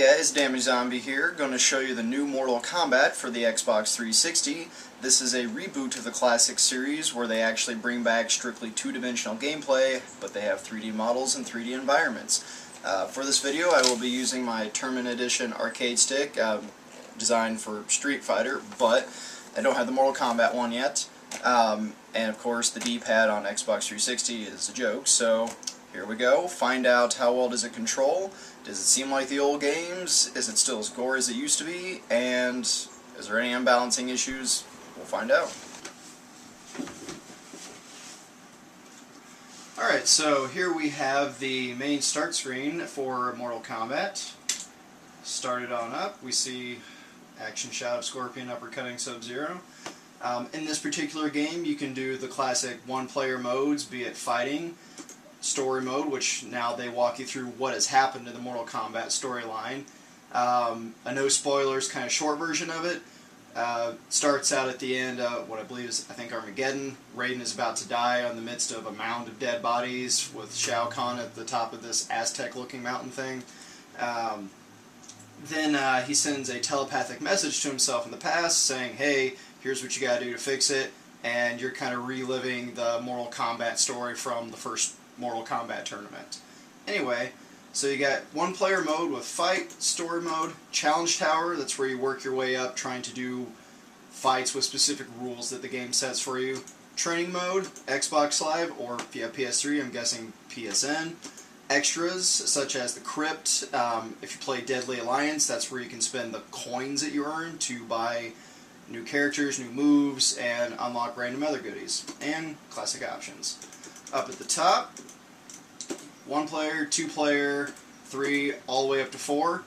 guys, Damage Zombie here, going to show you the new Mortal Kombat for the Xbox 360. This is a reboot of the classic series where they actually bring back strictly two-dimensional gameplay, but they have 3D models and 3D environments. For this video I will be using my Tournament Edition arcade stick, designed for Street Fighter, but I don't have the Mortal Kombat one yet. And of course the D-pad on Xbox 360 is a joke, so here we go. Find out how well does it control. Does it seem like the old games? Is it still as gory as it used to be? And is there any unbalancing issues? We'll find out. Alright, so here we have the main start screen for Mortal Kombat. Started on up, we see action shot of Scorpion uppercutting Sub-Zero. In this particular game you can do the classic one-player modes, be it fighting, story mode, which now they walk you through what has happened in the Mortal Kombat storyline. A no spoilers kind of short version of it. Starts out at the end of what I believe is, I think, Armageddon. Raiden is about to die on the midst of a mound of dead bodies with Shao Kahn at the top of this Aztec-looking mountain thing. Then he sends a telepathic message to himself in the past saying, hey, here's what you gotta do to fix it, and you're kind of reliving the Mortal Kombat story from the first Mortal Kombat tournament. Anyway, so you got one player mode with fight, story mode, challenge tower, that's where you work your way up trying to do fights with specific rules that the game sets for you. Training mode, Xbox Live, or if you have PS3, I'm guessing PSN. Extras, such as the Crypt. If you play Deadly Alliance, that's where you can spend the coins that you earn to buy new characters, new moves, and unlock random other goodies. And classic options. Up at the top, 1 player, 2 player, 3, all the way up to 4.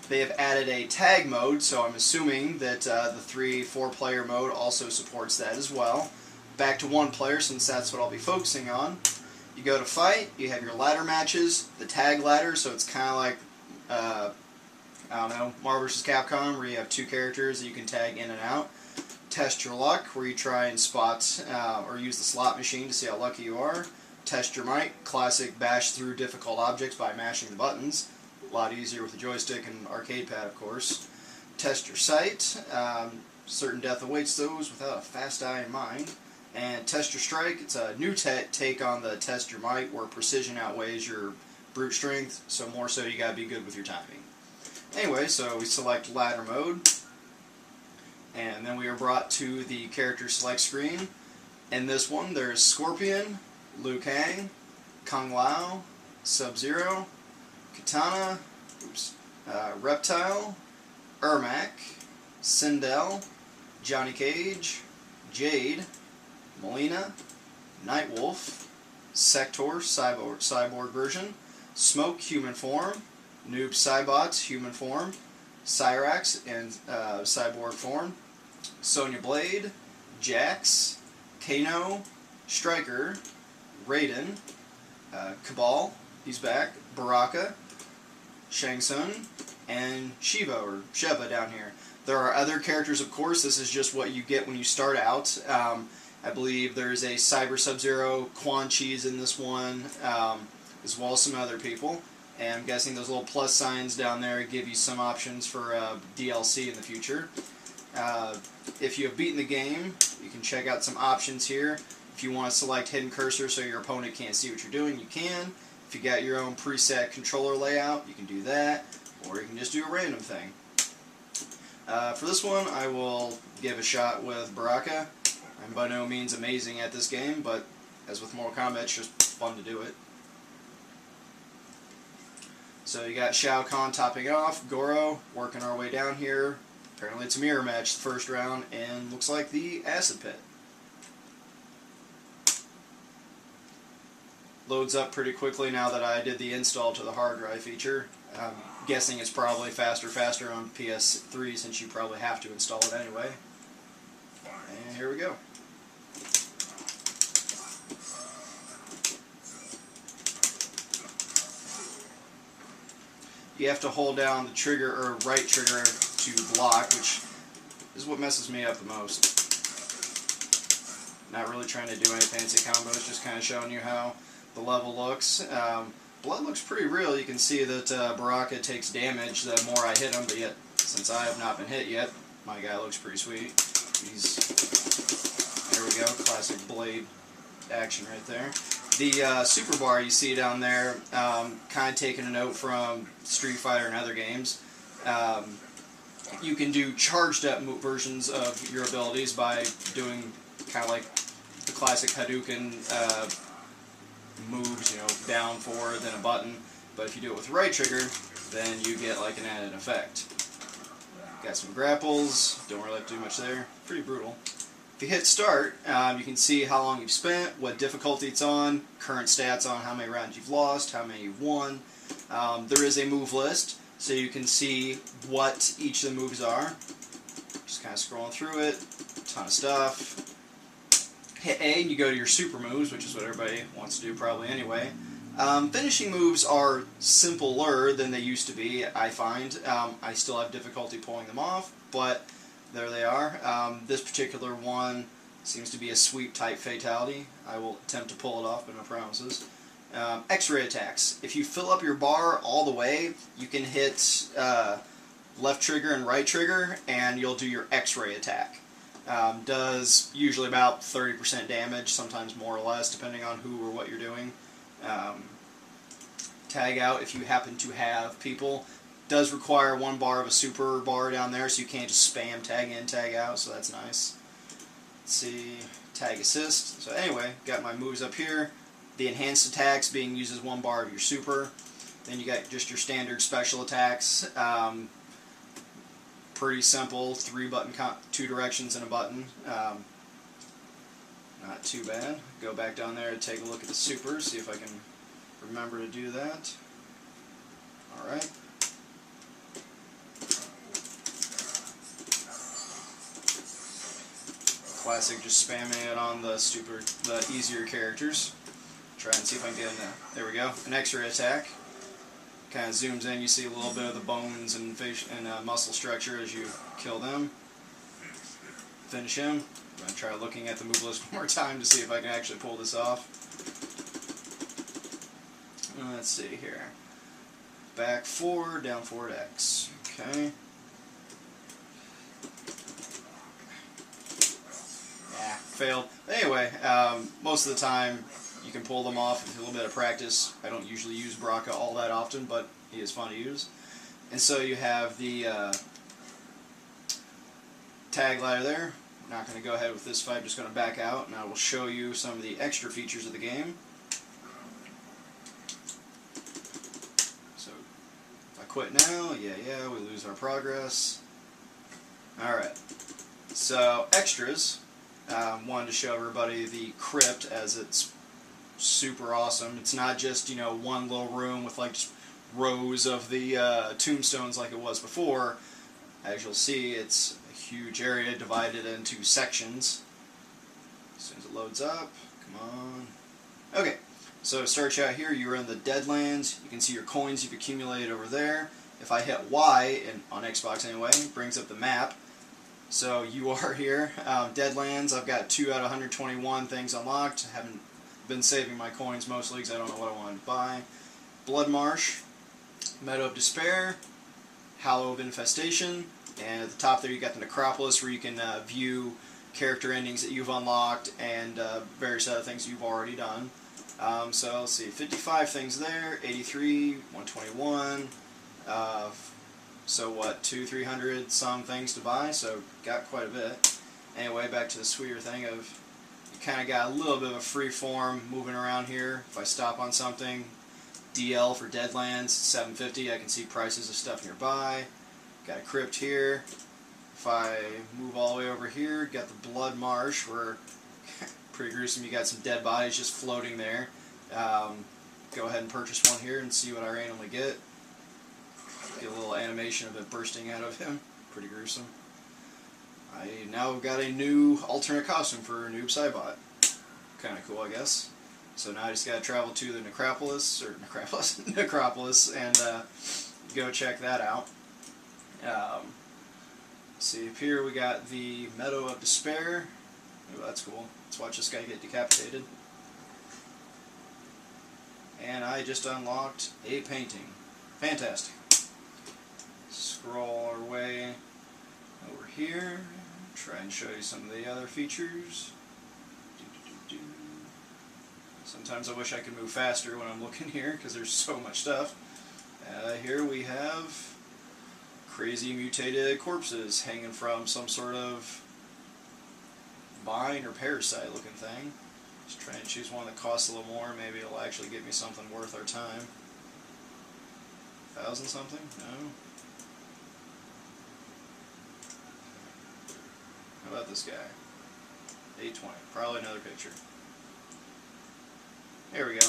They have added a tag mode, so I'm assuming that the 3-4 player mode also supports that as well. Back to 1 player, since that's what I'll be focusing on. You go to fight, you have your ladder matches, the tag ladder, so it's kind of like, I don't know, Marvel vs. Capcom, where you have 2 characters that you can tag in and out. Test your luck, where you try and spot or use the slot machine to see how lucky you are. Test your might, classic bash through difficult objects by mashing the buttons. A lot easier with the joystick and arcade pad, of course. Test your sight, certain death awaits those without a fast eye in mind. And test your strike, it's a new take on the test your might, where precision outweighs your brute strength, so more so you gotta be good with your timing. Anyway, so we select ladder mode, and then we are brought to the character select screen. In this one, there's Scorpion, Liu Kang, Kung Lao, Sub-Zero, Katana, Reptile, Ermac, Sindel, Johnny Cage, Jade, Melina, Nightwolf, Sector, cyborg version, Smoke, human form, Noob Saibot, human form, Cyrax in cyborg form, Sonya Blade, Jax, Kano, Striker, Raiden, Cabal, he's back, Baraka, Shang Tsung, and Shiva, or Sheva down here. There are other characters, of course. This is just what you get when you start out. I believe there's a Cyber Sub-Zero, Quan Chi's in this one, as well as some other people. And I'm guessing those little plus signs down there give you some options for DLC in the future. If you have beaten the game, you can check out some options here. If you want to select hidden cursor so your opponent can't see what you're doing, you can. If you got your own preset controller layout, you can do that. Or you can just do a random thing. For this one, I will give a shot with Baraka. I'm by no means amazing at this game, but as with Mortal Kombat, it's just fun to do it. So you got Shao Kahn topping off, Goro working our way down here. Apparently it's a mirror match the first round, and looks like the Acid Pit. Loads up pretty quickly now that I did the install to the hard drive feature. I'm guessing it's probably faster on PS3 since you probably have to install it anyway. And here we go. You have to hold down the trigger, or right trigger, to block, which is what messes me up the most. Not really trying to do any fancy combos, just kind of showing you how the level looks. blood looks pretty real. You can see that Baraka takes damage the more I hit him, but yet, since I have not been hit yet, my guy looks pretty sweet. There we go, classic blade action right there. The super bar you see down there, kind of taking a note from Street Fighter and other games. You can do charged up versions of your abilities by doing kind of like the classic Hadouken moves, you know, down, forward, then a button. But if you do it with the right trigger, then you get like an added effect. Got some grapples, don't really have to do much there. Pretty brutal. If you hit start, you can see how long you've spent, what difficulty it's on, current stats on how many rounds you've lost, how many you've won. There is a move list, so you can see what each of the moves are. Just kind of scrolling through it, a ton of stuff. Hit A and you go to your super moves, which is what everybody wants to do probably anyway. Finishing moves are simpler than they used to be, I find. I still have difficulty pulling them off, but there they are. This particular one seems to be a sweep type fatality. I will attempt to pull it off, but no promises. X-ray attacks. If you fill up your bar all the way, you can hit left trigger and right trigger, and you'll do your X-ray attack. Does usually about 30% damage, sometimes more or less, depending on who or what you're doing. Tag out if you happen to have people. Does require 1 bar of a super bar down there, so you can't just spam tag in, tag out, so that's nice. Let's see, tag assist. So anyway, got my moves up here. The enhanced attacks being used as 1 bar of your super. Then you got just your standard special attacks. Pretty simple, 3 button, 2 directions and a button. Not too bad. Go back down there and take a look at the super, see if I can remember to do that. Alright. Classic, just spamming it on the easier characters. Try and see if I can get in there. There we go. An X-ray attack. Kind of zooms in, you see a little bit of the bones and muscle structure as you kill them. Finish him. I'm going to try looking at the move list one more time to see if I can actually pull this off. Let's see here. Back forward, down forward X. Okay. Failed. Anyway, most of the time you can pull them off with a little bit of practice. I don't usually use Baraka all that often, but he is fun to use. And so you have the tag ladder there. I'm not going to go ahead with this fight, I'm just going to back out, and I will show you some of the extra features of the game. So, if I quit now, yeah, we lose our progress. Alright, so extras. Wanted to show everybody the crypt, as it's super awesome. It's not just, you know, one little room with like just rows of the tombstones like it was before. As you'll see, it's a huge area divided into sections. As soon as it loads up, come on. Okay, so to start you out here, you're in the Deadlands. You can see your coins you've accumulated over there. If I hit Y, on Xbox anyway, it brings up the map. So you are here, Deadlands. I've got 2 out of 121 things unlocked. I haven't been saving my coins mostly because I don't know what I wanted to buy. Blood Marsh, Meadow of Despair, Hallow of Infestation, and at the top there you got the Necropolis, where you can view character endings that you've unlocked and various other things you've already done. So let's see, 55 things there, 83, 121. So what, 200-300 some things to buy, so got quite a bit. Anyway, back to the sweeter thing of, you kind of got a little bit of a free form moving around here. If I stop on something, DL for Deadlands, $7.50, I can see prices of stuff nearby. Got a crypt here. If I move all the way over here, got the Blood Marsh, where, pretty gruesome, you got some dead bodies just floating there. Go ahead and purchase one here and see what I randomly get. Get a little animation of it bursting out of him. Pretty gruesome. I now got a new alternate costume for Noob Saibot. Kind of cool, I guess. So now I just got to travel to the Necropolis, and go check that out. See up here we got the Meadow of Despair. Oh, that's cool. Let's watch this guy get decapitated. And I just unlocked a painting. Fantastic. Scroll our way over here. Try and show you some of the other features. Sometimes I wish I could move faster when I'm looking here because there's so much stuff. Here we have crazy mutated corpses hanging from some sort of vine or parasite looking thing. Just try and choose one that costs a little more. Maybe it'll actually get me something worth our time. 1,000 something? No. How about this guy? 820. Probably another picture. There we go.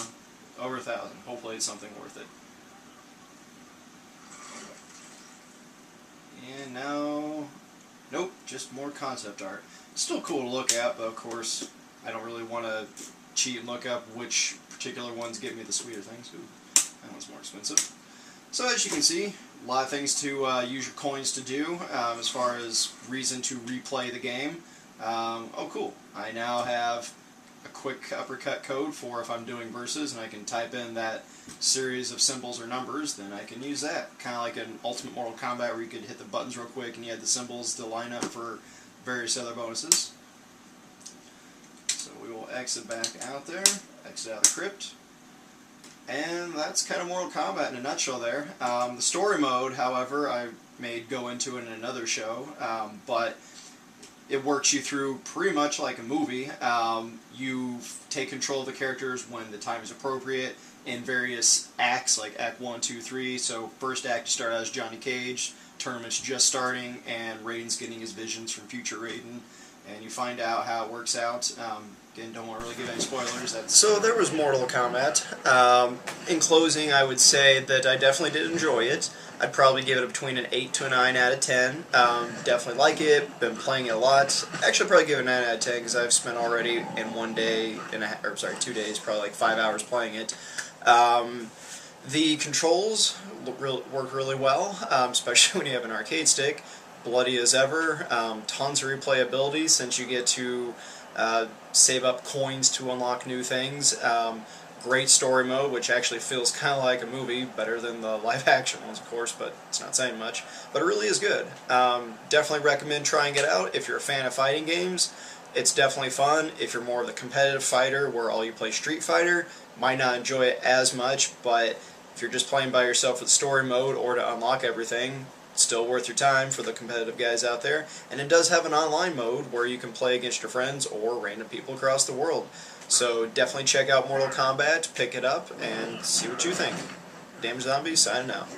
Over 1,000. Hopefully it's something worth it. And now, nope, just more concept art. Still cool to look at, but of course I don't really want to cheat and look up which particular ones give me the sweeter things. Ooh, that one's more expensive. So as you can see, a lot of things to use your coins to do as far as reason to replay the game. Oh cool, I now have a quick uppercut code for if I'm doing versus, and I can type in that series of symbols or numbers, then I can use that. Kind of like an Ultimate Mortal Kombat where you could hit the buttons real quick and you had the symbols to line up for various other bonuses. So we will exit back out there, exit out of the crypt, and that's kind of Mortal Kombat in a nutshell there. The story mode, however, I may go into in another show, but it works you through pretty much like a movie. You take control of the characters when the time is appropriate in various acts, like Act 1, 2, 3. So first act you start out as Johnny Cage, tournament's just starting, and Raiden's getting his visions from future Raiden, and you find out how it works out. Again, don't want to really give any spoilers. So there was Mortal Kombat. In closing, I would say that I definitely did enjoy it. I'd probably give it between an 8 to a 9 out of 10. Definitely like it. Been playing it a lot. Actually, I'd probably give it a 9 out of 10 because I've spent already in 1 day and or sorry, 2 days, probably like 5 hours playing it. The controls work really well, especially when you have an arcade stick. Bloody as ever. Tons of replayability since you get to save up coins to unlock new things. Great story mode, which actually feels kind of like a movie, better than the live-action ones, of course, but it's not saying much. But it really is good. Definitely recommend trying it out if you're a fan of fighting games. It's definitely fun. If you're more of the competitive fighter, where all you play Street Fighter, might not enjoy it as much, but if you're just playing by yourself with story mode or to unlock everything, still worth your time for the competitive guys out there. And it does have an online mode where you can play against your friends or random people across the world. So definitely check out Mortal Kombat, pick it up, and see what you think. Damn Zombie, signing out.